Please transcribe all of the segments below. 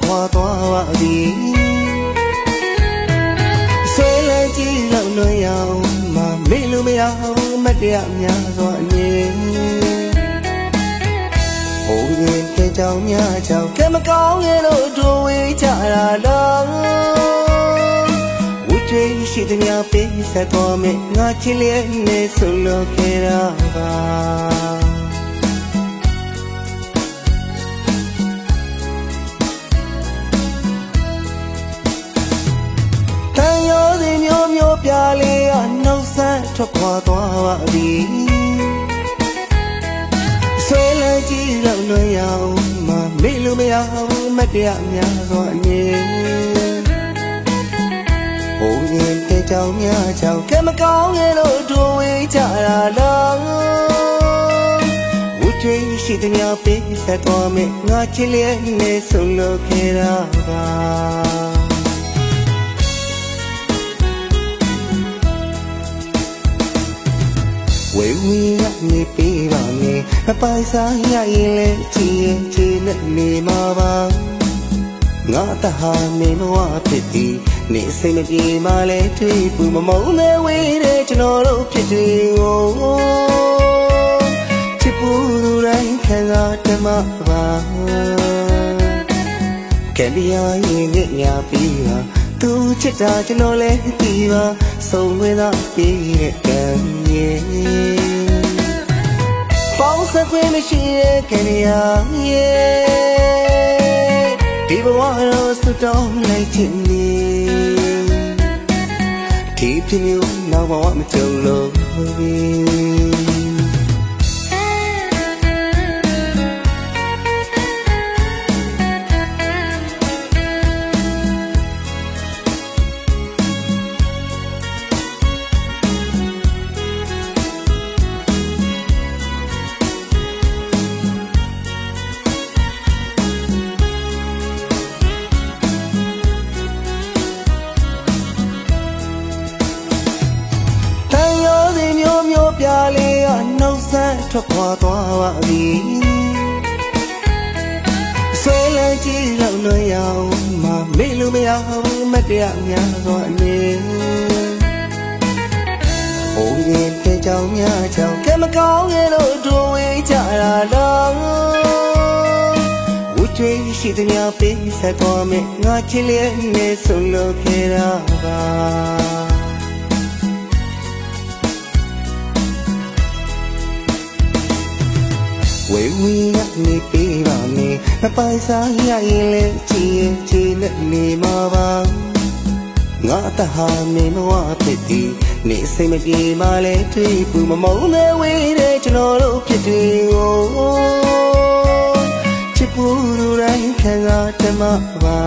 ခွာသွားပါသည်ဆွဲလန်းကြည့်လောက်လွင်အောင်မမေ့လို့မရအောင်မတရားများစွာအနေဟိုရင်တဲ့ကြောင်များကြောင်ကဲမကောင်းရဲ့လို့တို့ဝေးကြတာတော့ဝကြွေးရှိသည်များပေးဆက်တော်မယ်ငါချစ်လျက်နဲ့ဆုံလို့ခဲ့တာပါတန်ရောစီမျိုးမျိုးပြလေးကနှုတ်ဆက်ထွက်ခွာသွားပါသည်ဆွဲလန်းကြည့်လောက်လွင်အောင်မမေ့လို့မရအောင်မတရားများစွာအနေဟိုရင်တဲ့ကြောင်များကြောင်ကဲမကောင်းရဲ့လို့တို့ဝေးကြတာတော့ဝကြွေးရှိသည်များပေးဆက်တော်မယ်ငါချစ်လျက်နဲ့ဆုံလို့ခဲ့တာပါဝေဝီကနေပေးပါမယ်မပိုင်စားရရင်လဲချီရင်ချီနဲ့နေမှာပါငါတဟာနေမဝဖြစ်သည်နေစိတ်မပြေမှလဲတွေ့ပူမမုန်းမဲဝေးတဲ့ကျွန်တော်တို့ဖြစ်တယ်ကိုချစ်ပူသူတိုင်းခံစားတမပါကဲဒီယာရင်ငဲ့ညာပြီးပါသူချစ်တာကျွန်တော်လဲသိပါဆုံးဝဲသာပြီးတဲ့ကံရဲ့ပေါင်းစပ်ခွင့်မရှိတဲ့ကံရဲ့ဒီဘဝတော့စွတ်တောင်းလိုက်ခြင်းနေဒီဖြစ်မျိုးနောက်ဘဝမကြုံလို့ပြလေးကနှုတ်ဆက်ထွက်ခွာသွားပါသည်ဆွဲလန်းကြည့်လောက်လွင်အောင်မမေ့လို့မရအောင်မတရားများစွာအနေဟိုရင်တဲ့ကြောင်များကြောင်ကဲမကောင်းရဲ့လို့တို့ဝေးကြတာတော့ဝကြွေးရှိသည်များပေးဆက်တော်မယ်ငါချစ်လျက်နဲ့ဆုံလို့ခဲ့တာပါဝေဝီကနေပေးပါမယ်မပိုင်စားရရင်လဲချီရင်ချီနဲ့နေမှာပါငါတဟာနေမဝဖြစ်သည်နေစိတ်မပြေမှလဲတွေ့ပူမမုန်းမဲဝေးတဲ့ကျွန်တော်တို့ဖြစ်တယ်ကိုချစ်ပူသူတိုင်းခံစားတမပါ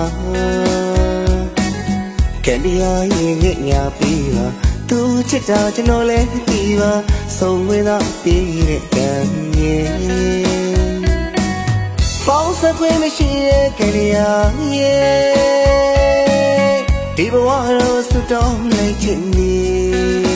ကဲဒီယာရင်ငဲ့ညာပြီးပါသူချစ်တာကျွန်တော်လဲသိပါဆုံးဝဲသာပြီးတဲ့ကံရဲ့ပေါင်းစပ်ခွင့်မရှိတဲ့ကံရဲ့ဒီဘဝတော့စွတ်တောင်းလိုက်ခြင်းနေ